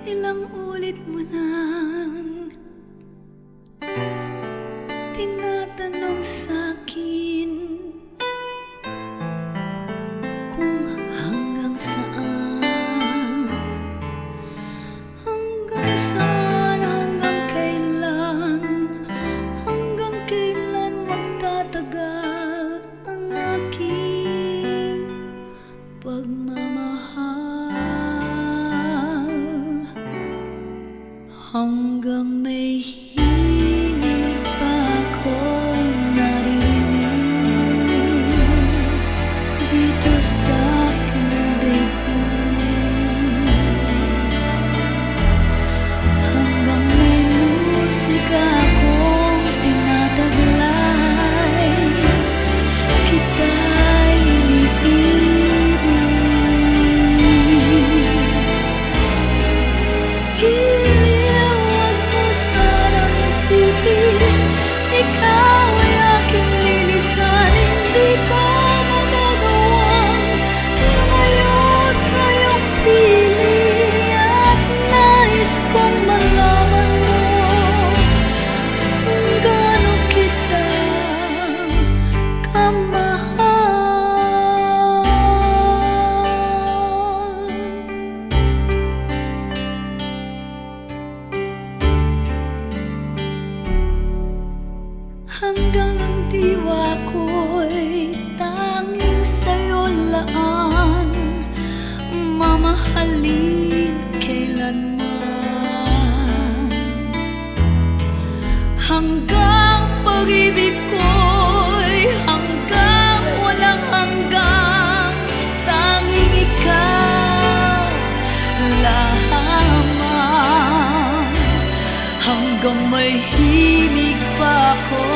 Ilang ulit mo nang tinatanong sa'kin kung hanggang saan, hanggang saan, hanggang kailan magtatagal ang aking pagmamahal. Hanggang may hiling pa akong naririnig dito sa aking daigdig. Hanggang may musika akong tinataglay, kita'y iniibig. Ikaw ay aking linisan, hindi ko magagawang lumayo sa iyong piling. At nais kong malaman mo kung gaano kita kamahal. Hanggang ang diwa ko'y tanging sa'yo laan, mamahalin kailanman. Hanggang pag-ibig ko'y hanggang walang hanggang, tanging ikaw lamang. Hanggang may himig pa ako